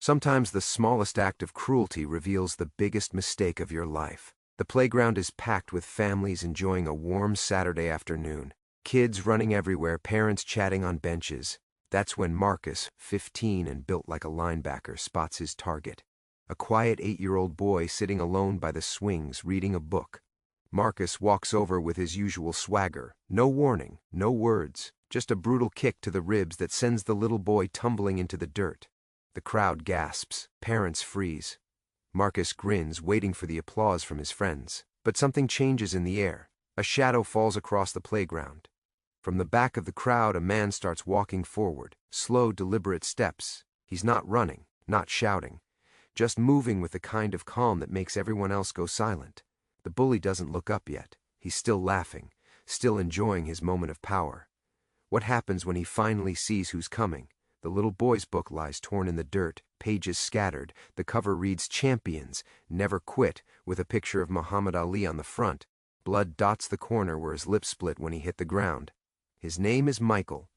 Sometimes the smallest act of cruelty reveals the biggest mistake of your life. The playground is packed with families enjoying a warm Saturday afternoon. Kids running everywhere, parents chatting on benches. That's when Marcus, 15 and built like a linebacker, spots his target. A quiet 8-year-old boy sitting alone by the swings reading a book. Marcus walks over with his usual swagger. No warning, no words, just a brutal kick to the ribs that sends the little boy tumbling into the dirt. The crowd gasps, parents freeze. Marcus grins, waiting for the applause from his friends. But something changes in the air. A shadow falls across the playground. From the back of the crowd, a man starts walking forward, slow, deliberate steps. He's not running, not shouting, just moving with the kind of calm that makes everyone else go silent. The bully doesn't look up yet. He's still laughing, still enjoying his moment of power. What happens when he finally sees who's coming? The little boy's book lies torn in the dirt, pages scattered. The cover reads "Champions, Never Quit," with a picture of Muhammad Ali on the front. Blood dots the corner where his lip split when he hit the ground. His name is Michael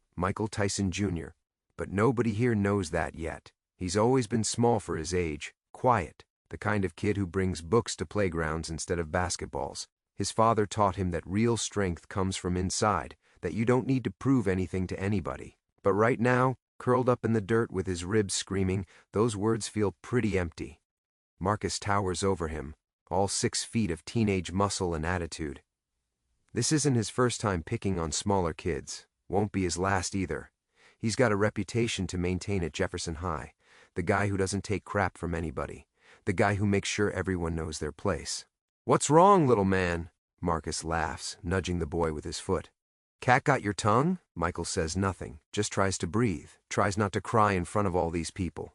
Tyson Jr., but nobody here knows that yet. He's always been small for his age, quiet, the kind of kid who brings books to playgrounds instead of basketballs. His father taught him that real strength comes from inside, that you don't need to prove anything to anybody. But right now, curled up in the dirt with his ribs screaming, those words feel pretty empty. Marcus towers over him, all 6 feet of teenage muscle and attitude. This isn't his first time picking on smaller kids. Won't be his last either. He's got a reputation to maintain at Jefferson High. The guy who doesn't take crap from anybody. The guy who makes sure everyone knows their place. "What's wrong, little man?" Marcus laughs, nudging the boy with his foot. "Cat got your tongue?" Michael says nothing, just tries to breathe, tries not to cry in front of all these people.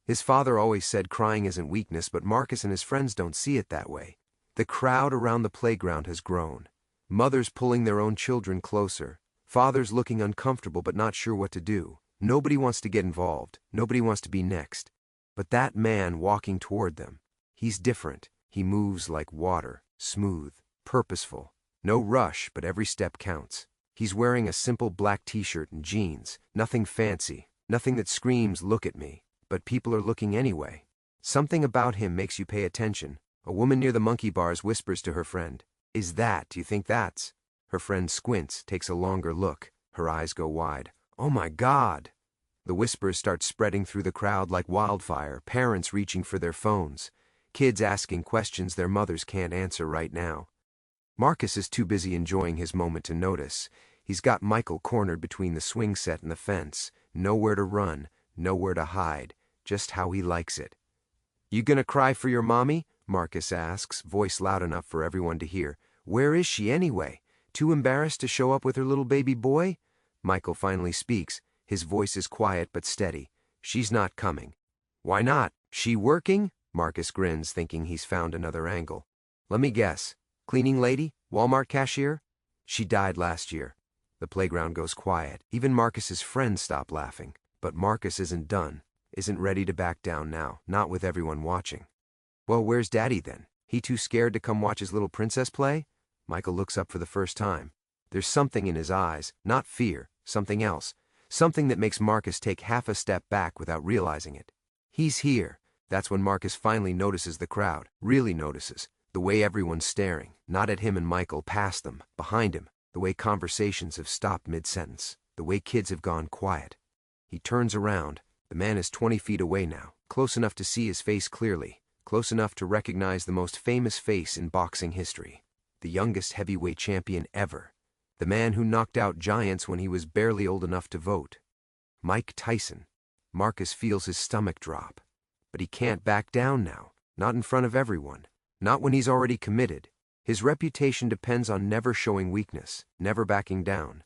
His father always said crying isn't weakness, but Marcus and his friends don't see it that way. The crowd around the playground has grown. Mothers pulling their own children closer. Fathers looking uncomfortable but not sure what to do. Nobody wants to get involved. Nobody wants to be next. But that man walking toward them, he's different. He moves like water, smooth, purposeful. No rush, but every step counts. He's wearing a simple black t-shirt and jeans. Nothing fancy, nothing that screams, "Look at me." But people are looking anyway. Something about him makes you pay attention. A woman near the monkey bars whispers to her friend, "Do you think that's?" Her friend squints, takes a longer look. Her eyes go wide. "Oh my God!" The whispers start spreading through the crowd like wildfire, parents reaching for their phones, kids asking questions their mothers can't answer right now. Marcus is too busy enjoying his moment to notice. He's got Michael cornered between the swing set and the fence. Nowhere to run, nowhere to hide, just how he likes it. "You gonna cry for your mommy?" Marcus asks, voice loud enough for everyone to hear. "Where is she anyway? Too embarrassed to show up with her little baby boy?" Michael finally speaks. His voice is quiet but steady. "She's not coming." "Why not? She working?" Marcus grins, thinking he's found another angle. "Let me guess. Cleaning lady? Walmart cashier?" "She died last year." The playground goes quiet. Even Marcus's friends stop laughing. But Marcus isn't done, isn't ready to back down now, not with everyone watching. "Well, where's Daddy then? He too scared to come watch his little princess play?" Michael looks up for the first time. There's something in his eyes, not fear, something else. Something that makes Marcus take half a step back without realizing it. He's here. That's when Marcus finally notices the crowd, really notices. The way everyone's staring, not at him and Michael, past them, behind him. The way conversations have stopped mid-sentence. The way kids have gone quiet. He turns around. The man is 20 feet away now, close enough to see his face clearly, close enough to recognize the most famous face in boxing history. The youngest heavyweight champion ever. The man who knocked out giants when he was barely old enough to vote. Mike Tyson. Marcus feels his stomach drop. But he can't back down now, not in front of everyone, not when he's already committed. His reputation depends on never showing weakness, never backing down.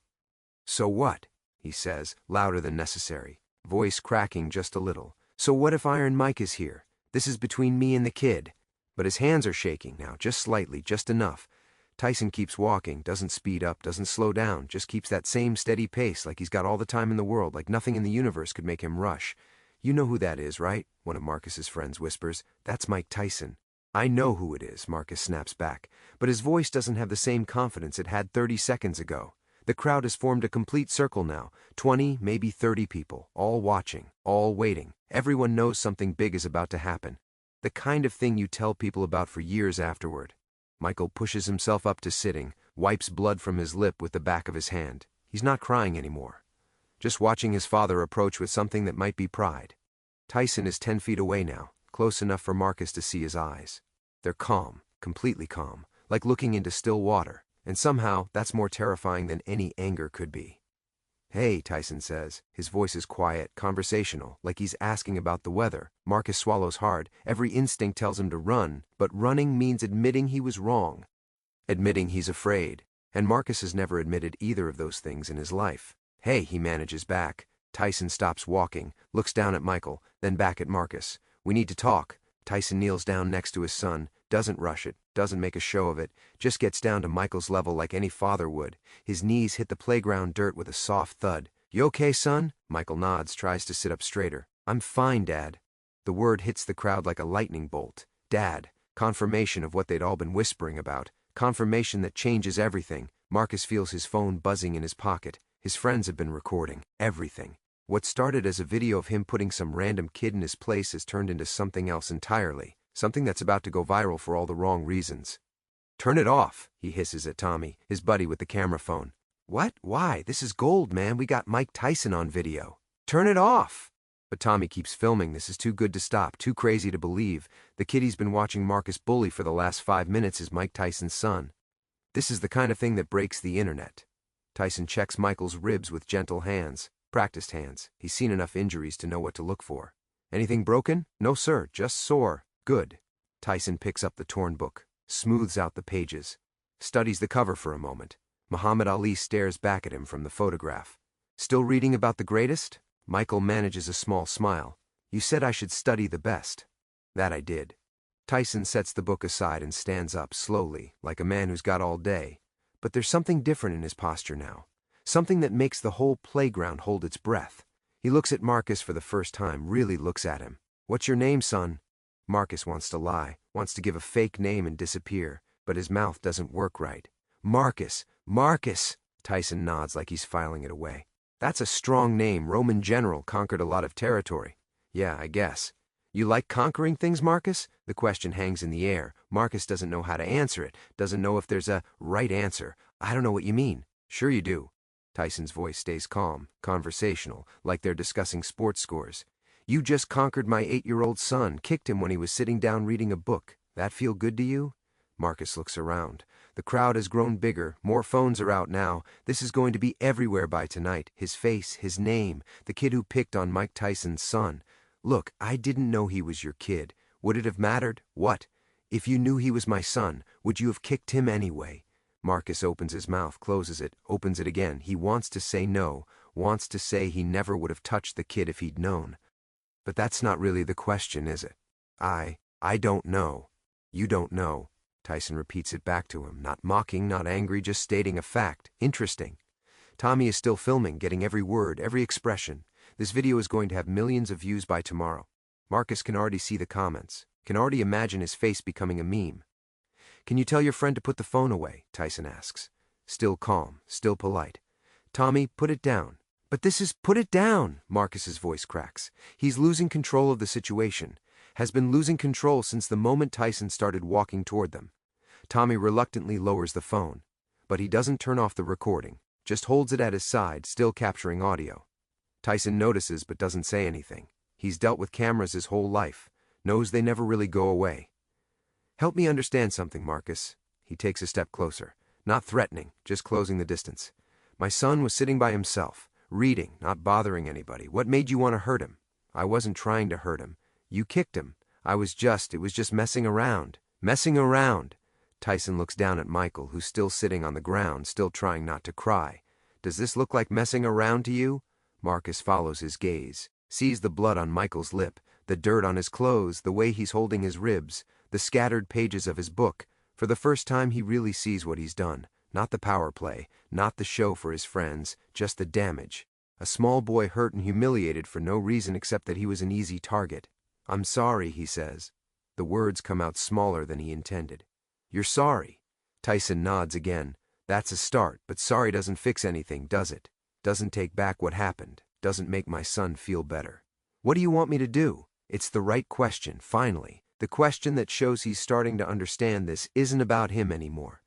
"So what?" he says, louder than necessary, voice cracking just a little. "So what if Iron Mike is here? This is between me and the kid." But his hands are shaking now, just slightly, just enough. Tyson keeps walking, doesn't speed up, doesn't slow down, just keeps that same steady pace, like he's got all the time in the world, like nothing in the universe could make him rush. "You know who that is, right?" one of Marcus's friends whispers. "That's Mike Tyson." "I know who it is," Marcus snaps back, but his voice doesn't have the same confidence it had 30 seconds ago. The crowd has formed a complete circle now, 20, maybe 30 people, all watching, all waiting. Everyone knows something big is about to happen. The kind of thing you tell people about for years afterward. Michael pushes himself up to sitting, wipes blood from his lip with the back of his hand. He's not crying anymore. Just watching his father approach with something that might be pride. Tyson is 10 feet away now, close enough for Marcus to see his eyes. They're calm, completely calm, like looking into still water, and somehow that's more terrifying than any anger could be. "Hey," Tyson says. His voice is quiet, conversational, like he's asking about the weather. Marcus swallows hard. Every instinct tells him to run, but running means admitting he was wrong. Admitting he's afraid. And Marcus has never admitted either of those things in his life. "Hey," he manages back. Tyson stops walking, looks down at Michael, then back at Marcus. "We need to talk." Tyson kneels down next to his son, doesn't rush it, doesn't make a show of it, just gets down to Michael's level like any father would. His knees hit the playground dirt with a soft thud. "You okay, son?" Michael nods, tries to sit up straighter. "I'm fine, Dad." The word hits the crowd like a lightning bolt. Dad. Confirmation of what they'd all been whispering about. Confirmation that changes everything. Marcus feels his phone buzzing in his pocket. His friends have been recording everything. What started as a video of him putting some random kid in his place has turned into something else entirely. Something that's about to go viral for all the wrong reasons. "Turn it off," he hisses at Tommy, his buddy with the camera phone. "What? Why? This is gold, man. We got Mike Tyson on video. Turn it off!" But Tommy keeps filming. This is too good to stop, too crazy to believe. The kid he's been watching Marcus bully for the last 5 minutes is Mike Tyson's son. This is the kind of thing that breaks the internet. Tyson checks Michael's ribs with gentle hands. Practiced hands. He's seen enough injuries to know what to look for. "Anything broken?" "No, sir. Just sore." "Good." Tyson picks up the torn book, smooths out the pages, studies the cover for a moment. Muhammad Ali stares back at him from the photograph. "Still reading about the greatest?" Michael manages a small smile. "You said I should study the best." "That I did." Tyson sets the book aside and stands up slowly, like a man who's got all day. But there's something different in his posture now. Something that makes the whole playground hold its breath. He looks at Marcus for the first time, really looks at him. "What's your name, son?" Marcus wants to lie, wants to give a fake name and disappear, but his mouth doesn't work right. "Marcus! Marcus!" Tyson nods like he's filing it away. "That's a strong name. Roman general, conquered a lot of territory." "Yeah, I guess." "You like conquering things, Marcus?" The question hangs in the air. Marcus doesn't know how to answer it, doesn't know if there's a right answer. "I don't know what you mean." "Sure you do." Tyson's voice stays calm, conversational, like they're discussing sports scores. "You just conquered my 8-year-old son, kicked him when he was sitting down reading a book. That feel good to you?" Marcus looks around. The crowd has grown bigger, more phones are out now. This is going to be everywhere by tonight. His face, his name, the kid who picked on Mike Tyson's son. "Look, I didn't know he was your kid. Would it have mattered? What? If you knew he was my son, would you have kicked him anyway?" Marcus opens his mouth, closes it, opens it again. He wants to say no, wants to say he never would have touched the kid if he'd known. But that's not really the question, is it? I don't know. You don't know. Tyson repeats it back to him, not mocking, not angry, just stating a fact. Interesting. Tommy is still filming, getting every word, every expression. This video is going to have millions of views by tomorrow. Marcus can already see the comments, can already imagine his face becoming a meme. "Can you tell your friend to put the phone away?" Tyson asks. Still calm, still polite. "Tommy, put it down." "But this is—" "Put it down!" Marcus's voice cracks. He's losing control of the situation. Has been losing control since the moment Tyson started walking toward them. Tommy reluctantly lowers the phone. But he doesn't turn off the recording, just holds it at his side, still capturing audio. Tyson notices but doesn't say anything. He's dealt with cameras his whole life, knows they never really go away. "Help me understand something, Marcus." He takes a step closer, not threatening, just closing the distance. "My son was sitting by himself, reading, not bothering anybody. What made you want to hurt him?" "I wasn't trying to hurt him. You kicked him. It was just messing around." "Messing around." Tyson looks down at Michael, who's still sitting on the ground, still trying not to cry. "Does this look like messing around to you?" Marcus follows his gaze, sees the blood on Michael's lip, the dirt on his clothes, the way he's holding his ribs, the scattered pages of his book. For the first time he really sees what he's done. Not the power play, not the show for his friends, just the damage. A small boy hurt and humiliated for no reason except that he was an easy target. "I'm sorry," he says. The words come out smaller than he intended. "You're sorry?" Tyson nods again. That's a start, but sorry doesn't fix anything, does it? Doesn't take back what happened, doesn't make my son feel better. What do you want me to do? It's the right question, finally. The question that shows he's starting to understand this isn't about him anymore.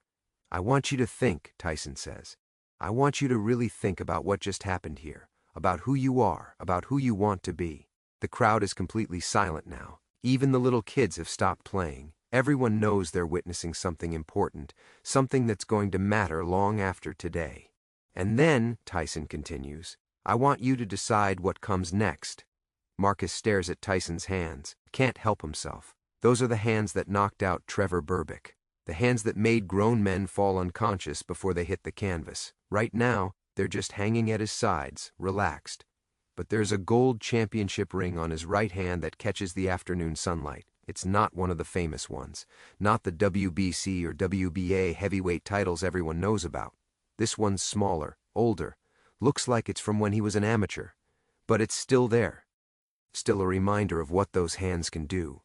I want you to think, Tyson says. I want you to really think about what just happened here, about who you are, about who you want to be. The crowd is completely silent now. Even the little kids have stopped playing. Everyone knows they're witnessing something important, something that's going to matter long after today. And then, Tyson continues, I want you to decide what comes next. Marcus stares at Tyson's hands, can't help himself. Those are the hands that knocked out Trevor Berbick. The hands that made grown men fall unconscious before they hit the canvas. Right now, they're just hanging at his sides, relaxed. But there's a gold championship ring on his right hand that catches the afternoon sunlight. It's not one of the famous ones, not the WBC or WBA heavyweight titles everyone knows about. This one's smaller, older, looks like it's from when he was an amateur. But it's still there. Still a reminder of what those hands can do.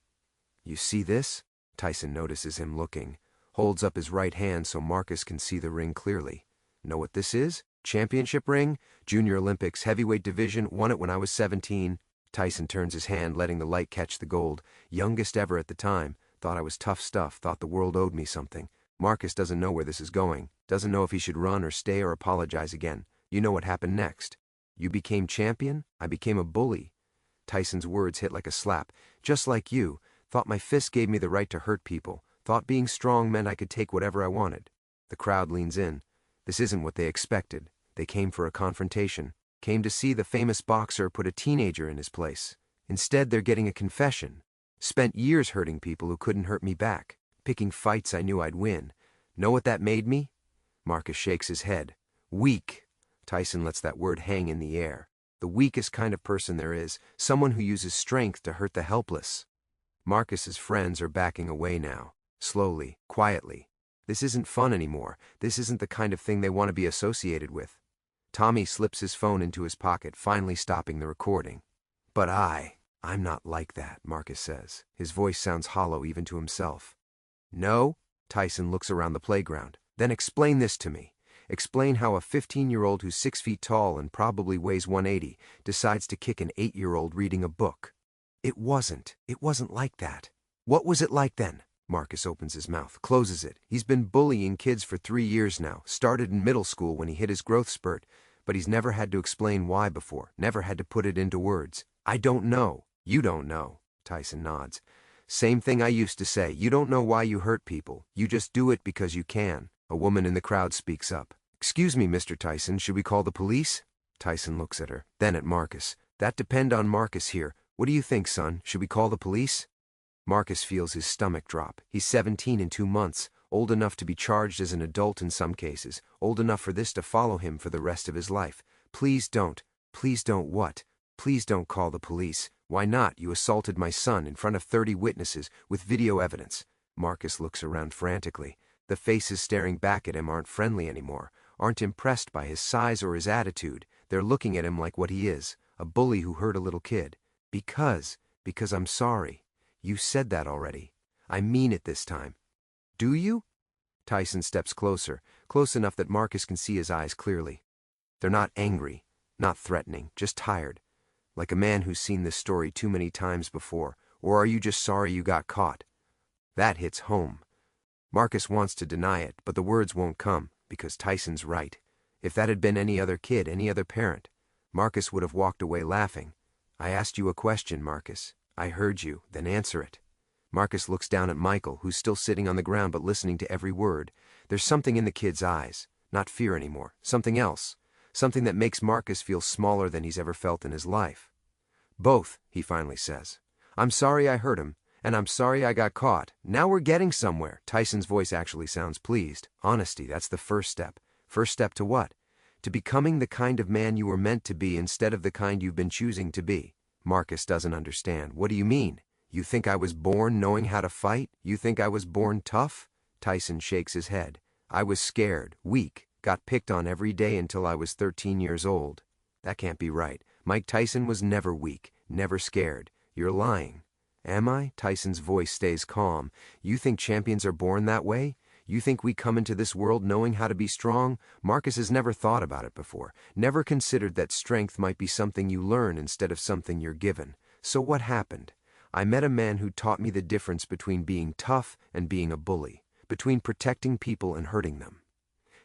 You see this? Tyson notices him looking, holds up his right hand so Marcus can see the ring clearly. Know what this is? Championship ring? Junior Olympics, heavyweight division, won it when I was 17. Tyson turns his hand, letting the light catch the gold. Youngest ever at the time. Thought I was tough stuff, thought the world owed me something. Marcus doesn't know where this is going. Doesn't know if he should run or stay or apologize again. You know what happened next. You became champion? I became a bully. Tyson's words hit like a slap. Just like you. Thought my fist gave me the right to hurt people. Thought being strong meant I could take whatever I wanted. The crowd leans in. This isn't what they expected. They came for a confrontation. Came to see the famous boxer put a teenager in his place. Instead, they're getting a confession. Spent years hurting people who couldn't hurt me back. Picking fights I knew I'd win. Know what that made me? Marcus shakes his head. Weak. Tyson lets that word hang in the air. The weakest kind of person there is. Someone who uses strength to hurt the helpless. Marcus's friends are backing away now. Slowly, quietly. This isn't fun anymore. This isn't the kind of thing they want to be associated with. Tommy slips his phone into his pocket, finally stopping the recording. But I'm not like that, Marcus says. His voice sounds hollow even to himself. No? Tyson looks around the playground. Then explain this to me. Explain how a 15-year-old who's 6 feet tall and probably weighs 180 decides to kick an 8-year-old reading a book. It wasn't like that. What was it like then? Marcus opens his mouth, closes it. He's been bullying kids for 3 years now, started in middle school when he hit his growth spurt, but he's never had to explain why before, never had to put it into words. I don't know. You don't know. Tyson nods. Same thing I used to say. You don't know why you hurt people. You just do it because you can. A woman in the crowd speaks up. Excuse me, Mr. Tyson, should we call the police? Tyson looks at her, then at Marcus. That depend on Marcus here. What do you think, son? Should we call the police? Marcus feels his stomach drop. He's 17 in 2 months, old enough to be charged as an adult in some cases, old enough for this to follow him for the rest of his life. Please don't. Please don't what? Please don't call the police. Why not? You assaulted my son in front of 30 witnesses with video evidence. Marcus looks around frantically. The faces staring back at him aren't friendly anymore, aren't impressed by his size or his attitude. They're looking at him like what he is, a bully who hurt a little kid. Because I'm sorry. You said that already. I mean it this time. Do you? Tyson steps closer, close enough that Marcus can see his eyes clearly. They're not angry, not threatening, just tired. Like a man who's seen this story too many times before. Or are you just sorry you got caught? That hits home. Marcus wants to deny it, but the words won't come, because Tyson's right. If that had been any other kid, any other parent, Marcus would have walked away laughing. I asked you a question, Marcus. I heard you, then answer it. Marcus looks down at Michael, who's still sitting on the ground but listening to every word. There's something in the kid's eyes, not fear anymore, something else, something that makes Marcus feel smaller than he's ever felt in his life. Both, he finally says. I'm sorry I hurt him, and I'm sorry I got caught. Now we're getting somewhere. Tyson's voice actually sounds pleased. Honesty, that's the first step. First step to what? To becoming the kind of man you were meant to be instead of the kind you've been choosing to be. Marcus doesn't understand. What do you mean? You think I was born knowing how to fight? You think I was born tough? Tyson shakes his head. I was scared, weak, got picked on every day until I was 13 years old. That can't be right. Mike Tyson was never weak, never scared. You're lying. Am I? Tyson's voice stays calm. You think champions are born that way? You think we come into this world knowing how to be strong? Marcus has never thought about it before, never considered that strength might be something you learn instead of something you're given. So what happened? I met a man who taught me the difference between being tough and being a bully, between protecting people and hurting them.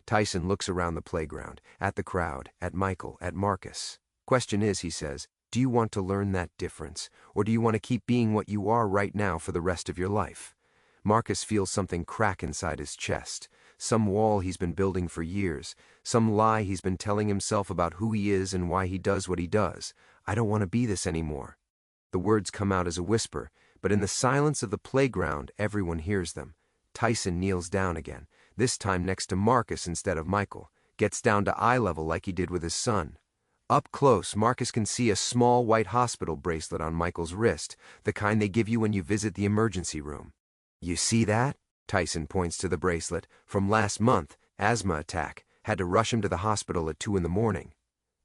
Tyson looks around the playground, at the crowd, at Michael, at Marcus. Question is, he says, do you want to learn that difference, or do you want to keep being what you are right now for the rest of your life? Marcus feels something crack inside his chest, some wall he's been building for years, some lie he's been telling himself about who he is and why he does what he does. I don't want to be this anymore. The words come out as a whisper, but in the silence of the playground, everyone hears them. Tyson kneels down again, this time next to Marcus instead of Michael, gets down to eye level like he did with his son. Up close, Marcus can see a small white hospital bracelet on Michael's wrist, the kind they give you when you visit the emergency room. You see that? Tyson points to the bracelet. From last month, asthma attack. Had to rush him to the hospital at 2 a.m.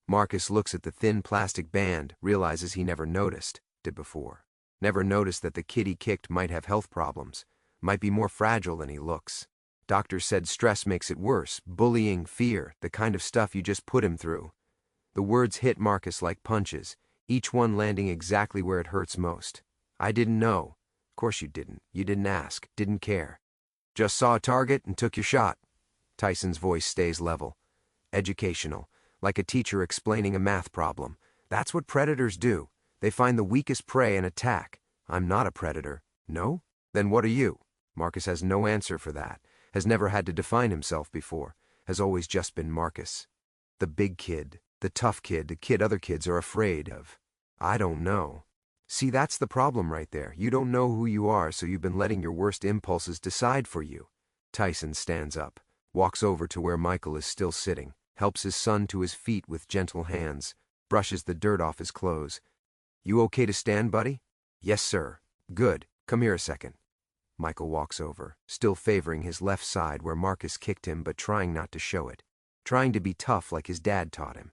Marcus looks at the thin plastic band, realizes he never did before. Never noticed that the kid he kicked might have health problems, might be more fragile than he looks. Doctors said stress makes it worse, bullying, fear, the kind of stuff you just put him through. The words hit Marcus like punches, each one landing exactly where it hurts most. I didn't know. Of course you didn't. You didn't ask, didn't care. Just saw a target and took your shot. Tyson's voice stays level. Educational, like a teacher explaining a math problem. That's what predators do. They find the weakest prey and attack. I'm not a predator. No? Then what are you? Marcus has no answer for that, has never had to define himself before, has always just been Marcus. The big kid, the tough kid, the kid other kids are afraid of. I don't know. See, that's the problem right there. You don't know who you are, so you've been letting your worst impulses decide for you. Tyson stands up, walks over to where Michael is still sitting, helps his son to his feet with gentle hands, brushes the dirt off his clothes. You okay to stand, buddy? Yes, sir. Good. Come here a second. Michael walks over, still favoring his left side where Marcus kicked him but trying not to show it, trying to be tough like his dad taught him.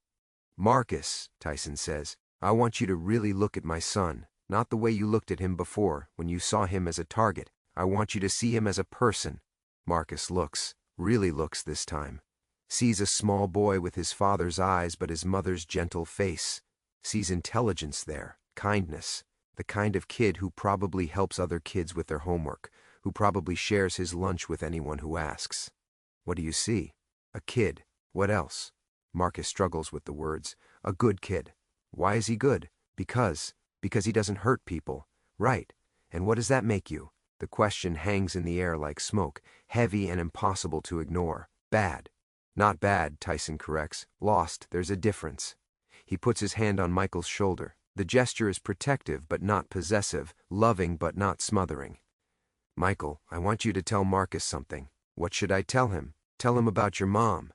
Marcus, Tyson says, I want you to really look at my son, not the way you looked at him before when you saw him as a target. I want you to see him as a person. Marcus looks, really looks this time. Sees a small boy with his father's eyes but his mother's gentle face. Sees intelligence there, kindness, the kind of kid who probably helps other kids with their homework, who probably shares his lunch with anyone who asks. What do you see? A kid. What else? Marcus struggles with the words. A good kid. Why is he good? Because he doesn't hurt people. Right. And what does that make you? The question hangs in the air like smoke, heavy and impossible to ignore. Bad. Not bad, Tyson corrects. Lost, there's a difference. He puts his hand on Michael's shoulder. The gesture is protective but not possessive, loving but not smothering. Michael, I want you to tell Marcus something. What should I tell him? Tell him about your mom.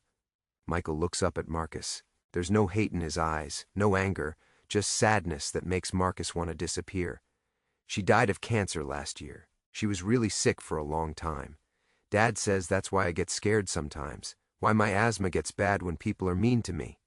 Michael looks up at Marcus. There's no hate in his eyes, no anger, just sadness that makes Marcus want to disappear. She died of cancer last year. She was really sick for a long time. Dad says that's why I get scared sometimes, why my asthma gets bad when people are mean to me.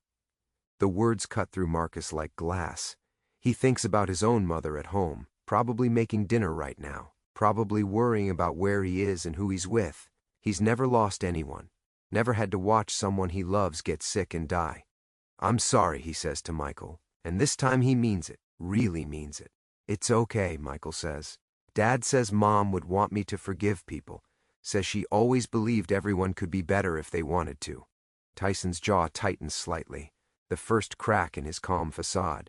The words cut through Marcus like glass. He thinks about his own mother at home, probably making dinner right now, probably worrying about where he is and who he's with. He's never lost anyone, never had to watch someone he loves get sick and die. I'm sorry, he says to Michael, and this time he means it, really means it. It's okay, Michael says. Dad says Mom would want me to forgive people, says she always believed everyone could be better if they wanted to. Tyson's jaw tightens slightly, the first crack in his calm facade.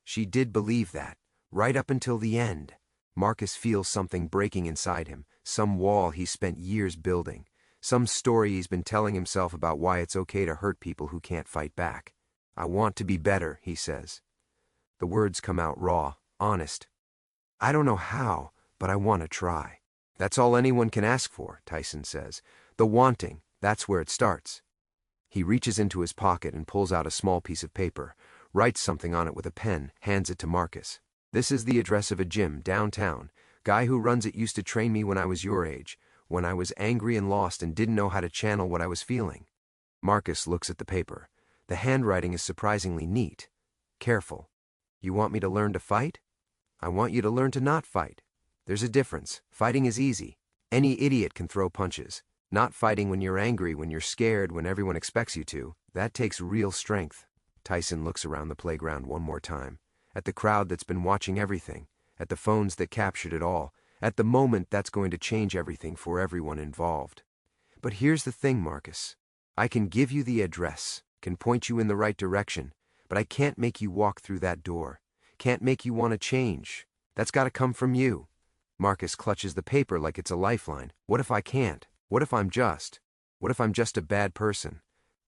She did believe that, right up until the end. Marcus feels something breaking inside him, some wall he spent years building, some story he's been telling himself about why it's okay to hurt people who can't fight back. I want to be better, he says. The words come out raw, honest. I don't know how, but I want to try. That's all anyone can ask for, Tyson says. The wanting, that's where it starts. He reaches into his pocket and pulls out a small piece of paper, writes something on it with a pen, hands it to Marcus. This is the address of a gym downtown. Guy who runs it used to train me when I was your age, when I was angry and lost and didn't know how to channel what I was feeling. Marcus looks at the paper. The handwriting is surprisingly neat. Careful. You want me to learn to fight? I want you to learn to not fight. There's a difference. Fighting is easy. Any idiot can throw punches. Not fighting when you're angry, when you're scared, when everyone expects you to. That takes real strength. Tyson looks around the playground one more time. At the crowd that's been watching everything. At the phones that captured it all. At the moment that's going to change everything for everyone involved. But here's the thing, Marcus. I can give you the address, can point you in the right direction, but I can't make you walk through that door. Can't make you want to change. That's got to come from you. Marcus clutches the paper like it's a lifeline. What if I can't? What if I'm just a bad person?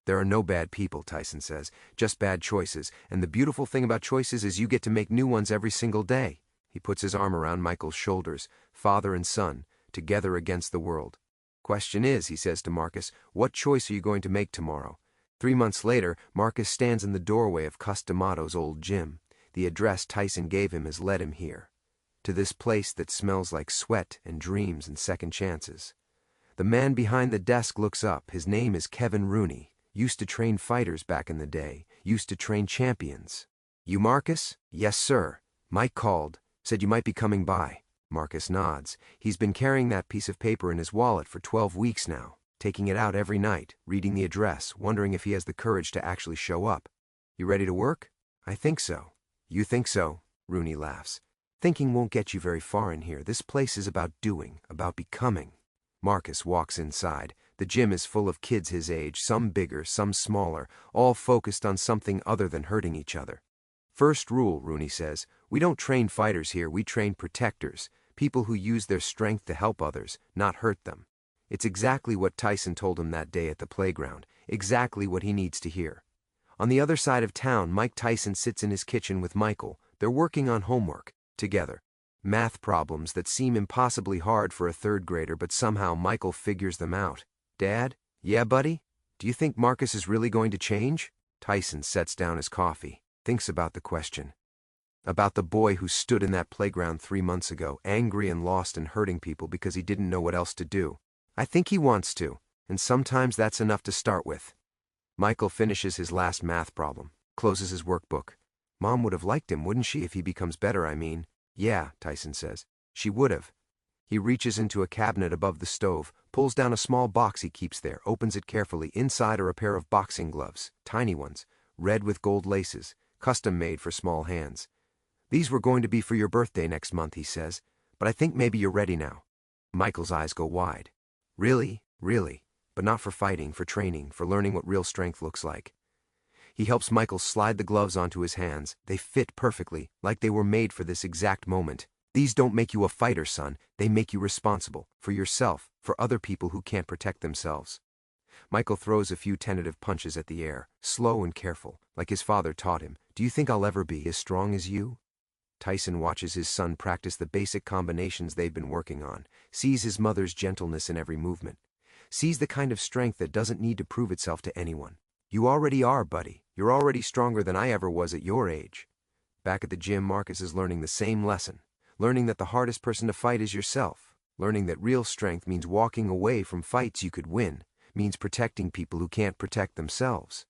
There are no bad people, Tyson says, just bad choices, and the beautiful thing about choices is you get to make new ones every single day. He puts his arm around Michael's shoulders, father and son, together against the world. Question is, he says to Marcus, what choice are you going to make tomorrow? 3 months later, Marcus stands in the doorway of Cus D'Amato's old gym. The address Tyson gave him has led him here. To this place that smells like sweat and dreams and second chances. The man behind the desk looks up. His name is Kevin Rooney. Used to train fighters back in the day. Used to train champions. You Marcus? Yes, sir. Mike called. Said you might be coming by. Marcus nods. He's been carrying that piece of paper in his wallet for 12 weeks now. Taking it out every night, reading the address, wondering if he has the courage to actually show up. You ready to work? I think so. You think so? Rooney laughs. Thinking won't get you very far in here. This place is about doing, about becoming. Marcus walks inside. The gym is full of kids his age, some bigger, some smaller, all focused on something other than hurting each other. First rule, Rooney says, we don't train fighters here, we train protectors, people who use their strength to help others, not hurt them. It's exactly what Tyson told him that day at the playground, exactly what he needs to hear. On the other side of town, Mike Tyson sits in his kitchen with Michael. They're working on homework, together. Math problems that seem impossibly hard for a third grader, but somehow Michael figures them out. Dad? Yeah, buddy? Do you think Marcus is really going to change? Tyson sets down his coffee, thinks about the question. About the boy who stood in that playground 3 months ago, angry and lost and hurting people because he didn't know what else to do. I think he wants to, and sometimes that's enough to start with. Michael finishes his last math problem, closes his workbook. Mom would have liked him, wouldn't she, if he becomes better, I mean? Yeah, Tyson says. She would have. He reaches into a cabinet above the stove, pulls down a small box he keeps there, opens it carefully. Inside are a pair of boxing gloves, tiny ones, red with gold laces, custom made for small hands. These were going to be for your birthday next month, he says, but I think maybe you're ready now. Michael's eyes go wide. Really? Really? But not for fighting, for training, for learning what real strength looks like. He helps Michael slide the gloves onto his hands. They fit perfectly, like they were made for this exact moment. These don't make you a fighter, son. They make you responsible, for yourself, for other people who can't protect themselves. Michael throws a few tentative punches at the air, slow and careful, like his father taught him. Do you think I'll ever be as strong as you? Tyson watches his son practice the basic combinations they've been working on, sees his mother's gentleness in every movement, sees the kind of strength that doesn't need to prove itself to anyone. You already are, buddy. You're already stronger than I ever was at your age. Back at the gym, Marcus is learning the same lesson, learning that the hardest person to fight is yourself, learning that real strength means walking away from fights you could win, means protecting people who can't protect themselves.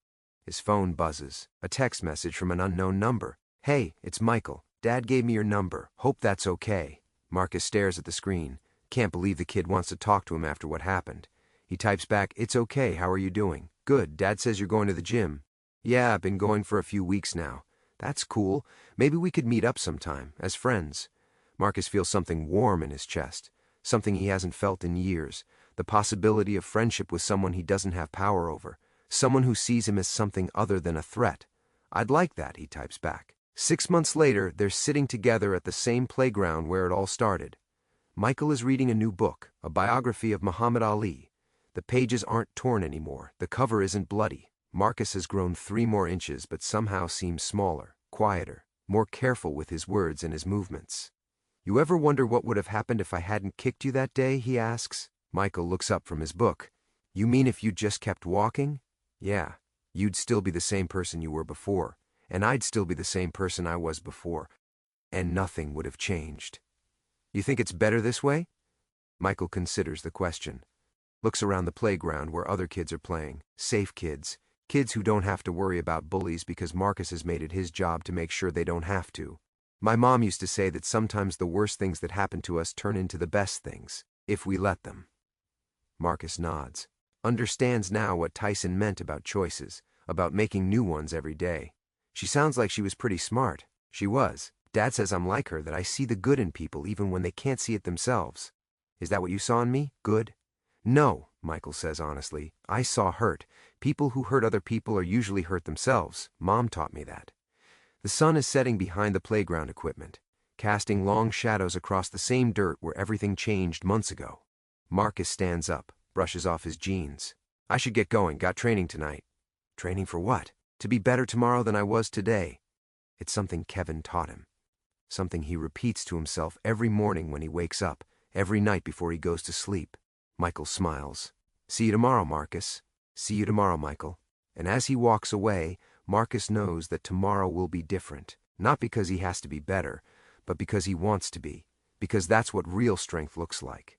His phone buzzes, a text message from an unknown number. Hey, it's Michael. Dad gave me your number. Hope that's okay. Marcus stares at the screen. Can't believe the kid wants to talk to him after what happened. He types back, it's okay, how are you doing? Good, Dad says you're going to the gym. Yeah, I've been going for a few weeks now. That's cool. Maybe we could meet up sometime, as friends. Marcus feels something warm in his chest, something he hasn't felt in years, the possibility of friendship with someone he doesn't have power over, someone who sees him as something other than a threat. I'd like that, he types back. 6 months later, they're sitting together at the same playground where it all started. Michael is reading a new book, a biography of Muhammad Ali. The pages aren't torn anymore, the cover isn't bloody. Marcus has grown 3 more inches but somehow seems smaller, quieter, more careful with his words and his movements. You ever wonder what would have happened if I hadn't kicked you that day, he asks. Michael looks up from his book. You mean if you just kept walking? Yeah, you'd still be the same person you were before. And I'd still be the same person I was before, and nothing would have changed. You think it's better this way? Michael considers the question. Looks around the playground where other kids are playing, safe kids, kids who don't have to worry about bullies because Marcus has made it his job to make sure they don't have to. My mom used to say that sometimes the worst things that happen to us turn into the best things, if we let them. Marcus nods. Understands now what Tyson meant about choices, about making new ones every day. She sounds like she was pretty smart. She was. Dad says I'm like her, that I see the good in people even when they can't see it themselves. Is that what you saw in me? Good? No, Michael says honestly. I saw hurt. People who hurt other people are usually hurt themselves. Mom taught me that. The sun is setting behind the playground equipment, casting long shadows across the same dirt where everything changed months ago. Marcus stands up, brushes off his jeans. I should get going. Got training tonight. Training for what? To be better tomorrow than I was today. It's something Kevin taught him. Something he repeats to himself every morning when he wakes up, every night before he goes to sleep. Michael smiles. See you tomorrow, Marcus. See you tomorrow, Michael. And as he walks away, Marcus knows that tomorrow will be different. Not because he has to be better, but because he wants to be. Because that's what real strength looks like.